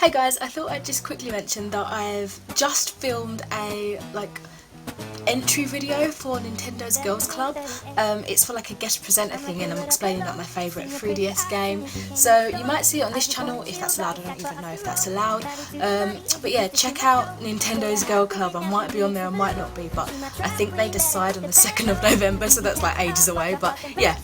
Hey guys, I thought I'd just quickly mention that I've just filmed a entry video for Nintendo's Girls Club. It's for like a guest presenter thing, and I'm explaining like my favourite 3DS game. So you might see it on this channel if that's allowed. I don't even know if that's allowed. But yeah, check out Nintendo's Girl Club. I might be on there, I might not be, but I think they decide on the 2nd of November, so that's like ages away. But yeah,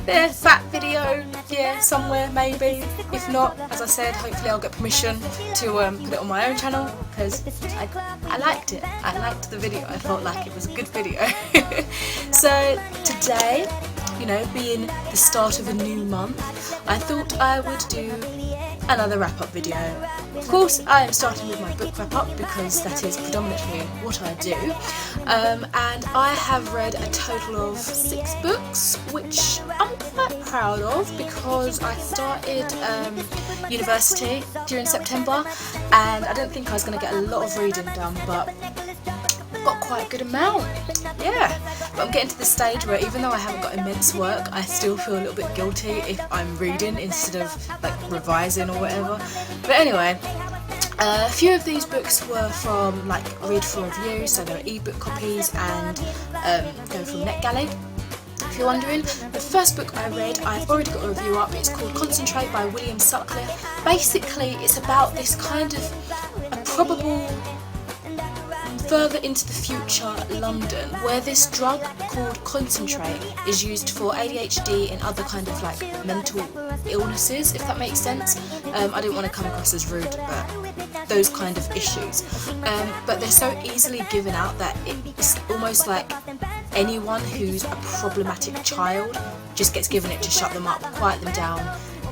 there's that video, yeah, somewhere maybe. If not, as I said, hopefully I'll get permission to put it on my own channel, because I liked it. I liked the video. I felt like it was a good video. So today, you know, being the start of a new month, I thought I would do another wrap-up video. Of course, I am starting with my book wrap-up because that is predominantly what I do. And I have read a total of 6 books, which I'm quite proud of because I started university during September, and I didn't think I was going to get a lot of reading done, but I've got quite a good amount. Yeah, but I'm getting to the stage where even though I haven't got immense work, I still feel a little bit guilty if I'm reading instead of like revising or whatever. But anyway, a few of these books were from like Read for Review, so they're ebook copies, and they're from NetGalley. If you're wondering, the first book I read, I've already got a review up. It's called Concentrate by William Sutcliffe. Basically, it's about this kind of a probable further into the future London, where this drug called Concentrate is used for ADHD and other kind of like mental illnesses, if that makes sense. I didn't want to come across as rude, but those kind of issues. But they're so easily given out that it's almost like anyone who's a problematic child just gets given it to shut them up, quiet them down,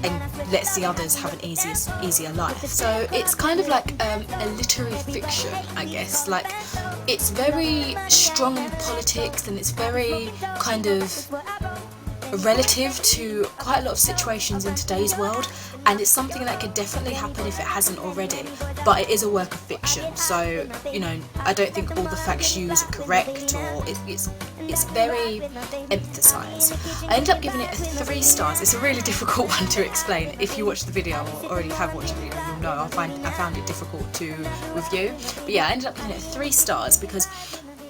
and lets the others have an easier life. So it's kind of like a literary fiction, I guess. Like, it's very strong in politics, and it's very kind of relative to quite a lot of situations in today's world, and it's something that could definitely happen if it hasn't already, but it is a work of fiction, so, you know, I don't think all the facts used are correct, or it's very emphasised. I ended up giving it 3 stars. It's a really difficult one to explain. If you watch the video or already have watched the video, you'll know I found it difficult to review. But yeah, I ended up giving it 3 stars because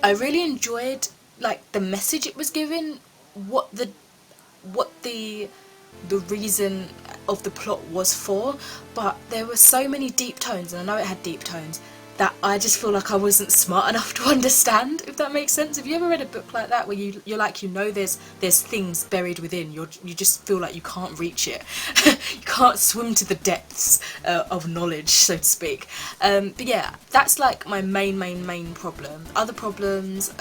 I really enjoyed like the message it was giving, what the reason of the plot was for, but there were so many deep tones, and I know it had deep tones, that I just feel like I wasn't smart enough to understand, if that makes sense. Have you ever read a book like that where you're like, you know, there's things buried within, you just feel like you can't reach it, you can't swim to the depths of knowledge, so to speak. But yeah, that's like my main problem. Other problems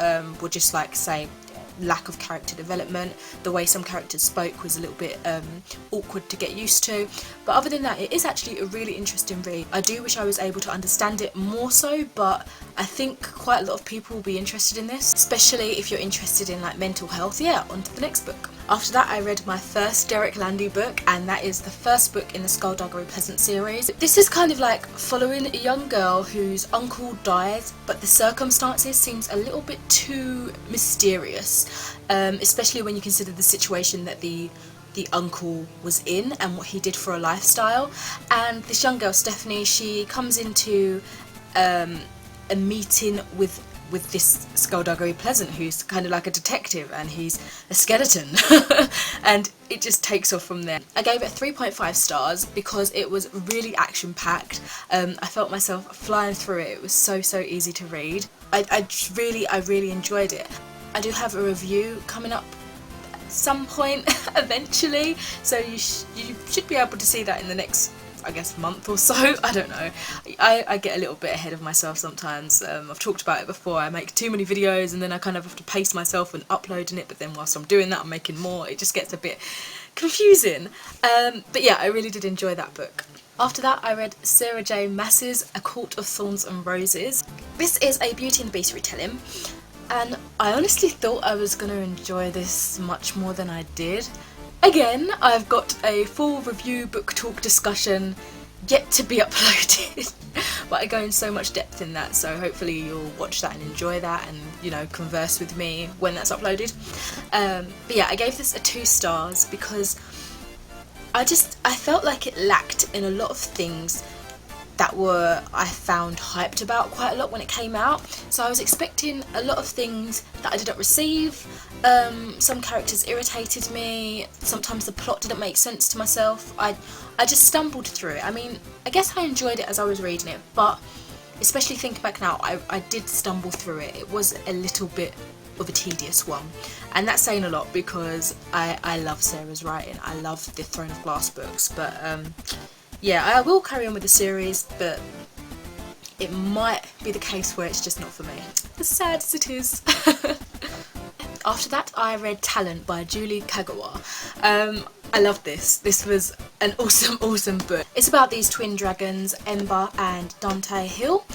were just like, say, lack of character development. The way some characters spoke was a little bit awkward to get used to, but other than that, it is actually a really interesting read. I do wish I was able to understand it more so, but I think quite a lot of people will be interested in this, especially if you're interested in like mental health. Yeah, on to the next book. After that, I read my first Derek Landy book, and that is the first book in the Skullduggery Pleasant series. This is kind of like following a young girl whose uncle dies, but the circumstances seems a little bit too mysterious, especially when you consider the situation that the uncle was in and what he did for a lifestyle. And this young girl, Stephanie, she comes into a meeting with this Skullduggery Pleasant, who's kind of like a detective, and he's a skeleton. And it just takes off from there. I gave it 3.5 stars because it was really action-packed. I felt myself flying through it. It was so easy to read. I really enjoyed it. I do have a review coming up at some point eventually, so you should be able to see that in the next, I guess, month or so. I don't know. I get a little bit ahead of myself sometimes. I've talked about it before. I make too many videos and then I kind of have to pace myself when uploading it, but then whilst I'm doing that I'm making more. It just gets a bit confusing. But yeah, I really did enjoy that book. After that, I read Sarah J. Maas's A Court of Thorns and Roses. This is a Beauty and the Beast retelling, and I honestly thought I was going to enjoy this much more than I did. Again, I've got a full review book talk discussion yet to be uploaded, but I go in so much depth in that, so hopefully you'll watch that and enjoy that and, you know, converse with me when that's uploaded. But yeah, I gave this a 2 stars because I felt like it lacked in a lot of things that I found hyped about quite a lot when it came out. So I was expecting a lot of things that I didn't receive. Some characters irritated me, sometimes the plot didn't make sense to myself. I just stumbled through it. I mean, I guess I enjoyed it as I was reading it, but especially thinking back now, I did stumble through it. It was a little bit of a tedious one, and that's saying a lot because I love Sarah's writing. I love the Throne of Glass books, but yeah, I will carry on with the series, but it might be the case where it's just not for me, as sad as it is. After that, I read Talent by Julie Kagawa. I loved this. This was an awesome book. It's about these twin dragons, Ember and Dante Hill.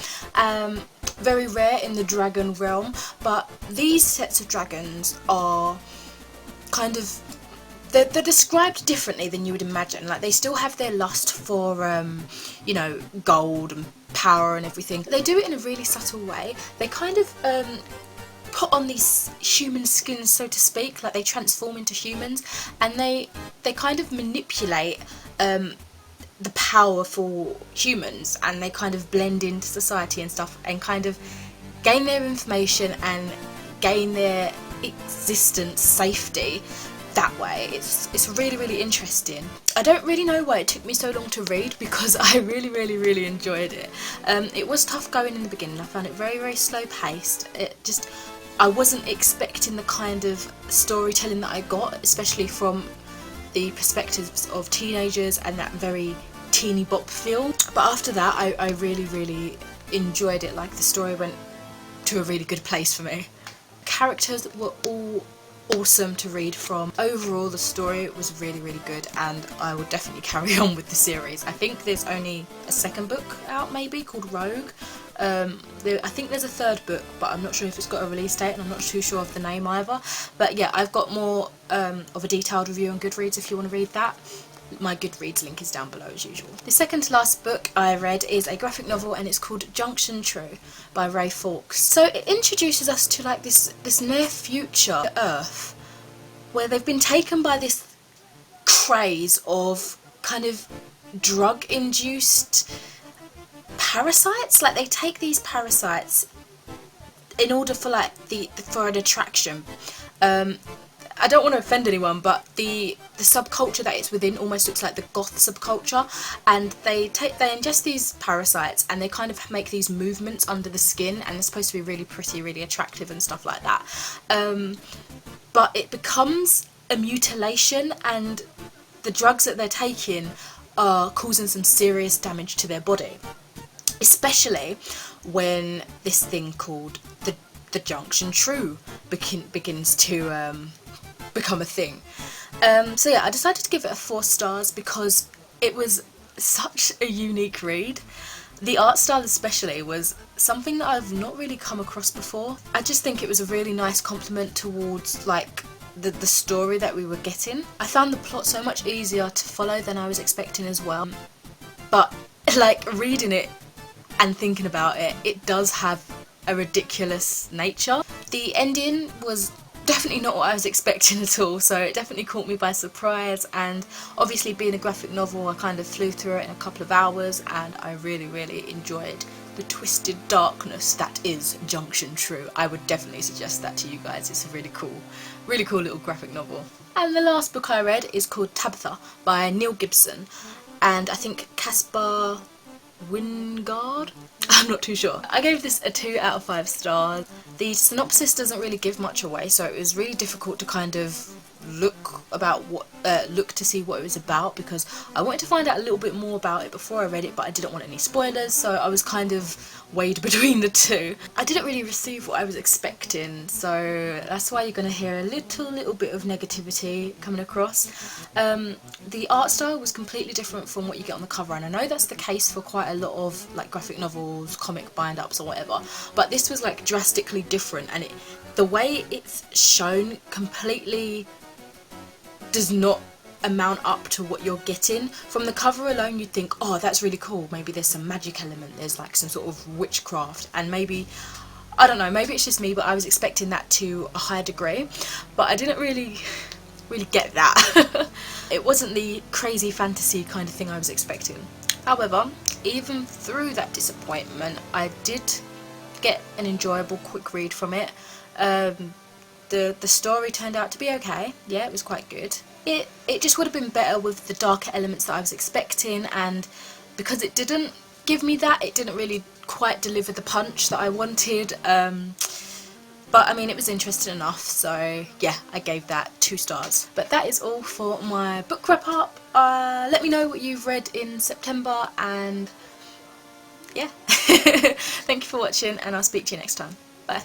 Very rare in the dragon realm, but these sets of dragons are kind of, they're described differently than you would imagine. Like, they still have their lust for, you know, gold and power and everything. They do it in a really subtle way. They kind of put on these human skins, so to speak, like they transform into humans, and they kind of manipulate the powerful humans, and they kind of blend into society and stuff, and kind of gain their information and gain their existence safety that way. It's really interesting. I don't really know why it took me so long to read, because I really enjoyed it. It was tough going in the beginning. I found it very slow paced. I wasn't expecting the kind of storytelling that I got, especially from the perspectives of teenagers and that very teeny bop feel. But after that, I really enjoyed it. Like, the story went to a really good place for me. Characters were all awesome to read from. Overall, the story was really good, and I would definitely carry on with the series. I think there's only a second book out, maybe, called Rogue. I think there's a third book, but I'm not sure if it's got a release date, and I'm not too sure of the name either. But yeah, I've got more of a detailed review on Goodreads if you want to read that. My Goodreads link is down below as usual. The second to last book I read is a graphic novel, and it's called Junction True by Ray Fawkes. So it introduces us to like this near future Earth, where they've been taken by this craze of kind of drug-induced parasites. Like, they take these parasites in order for like for an attraction. I don't want to offend anyone, but the subculture that it's within almost looks like the goth subculture, and they ingest these parasites, and they kind of make these movements under the skin, and they're supposed to be really pretty, really attractive and stuff like that. But it becomes a mutilation, and the drugs that they're taking are causing some serious damage to their body, especially when this thing called the Junction True begins to become a thing. So yeah, I decided to give it a 4 stars because it was such a unique read. The art style especially was something that I've not really come across before. I just think it was a really nice compliment towards like the story that we were getting. I found the plot so much easier to follow than I was expecting as well. But like, reading it and thinking about it, it does have a ridiculous nature. The ending was definitely not what I was expecting at all, so it definitely caught me by surprise, and obviously being a graphic novel, I kind of flew through it in a couple of hours, and I really enjoyed the twisted darkness that is Junction True. I would definitely suggest that to you guys. It's a really cool little graphic novel. And the last book I read is called Tabitha by Neil Gibson, and I think Caspar Wingard? I'm not too sure. I gave this a 2 out of 5 stars. The synopsis doesn't really give much away, so it was really difficult to kind of look to see what it was about, because I wanted to find out a little bit more about it before I read it, but I didn't want any spoilers, so I was kind of weighed between the two. I didn't really receive what I was expecting, so that's why you're going to hear a little bit of negativity coming across. The art style was completely different from what you get on the cover, and I know that's the case for quite a lot of like graphic novels, comic bind-ups or whatever, but this was like drastically different, and the way it's shown completely does not amount up to what you're getting. From the cover alone you'd think, oh, that's really cool, maybe there's some magic element, there's like some sort of witchcraft, and maybe, I don't know, maybe it's just me, but I was expecting that to a higher degree, but I didn't really get that. It wasn't the crazy fantasy kind of thing I was expecting. However, even through that disappointment, I did get an enjoyable quick read from it. The story turned out to be okay. Yeah, it was quite good. It just would have been better with the darker elements that I was expecting, and because it didn't give me that, it didn't really quite deliver the punch that I wanted. But I mean, it was interesting enough, so yeah, I gave that 2 stars. But that is all for my book wrap up. Let me know what you've read in September, and yeah. Thank you for watching, and I'll speak to you next time. Bye.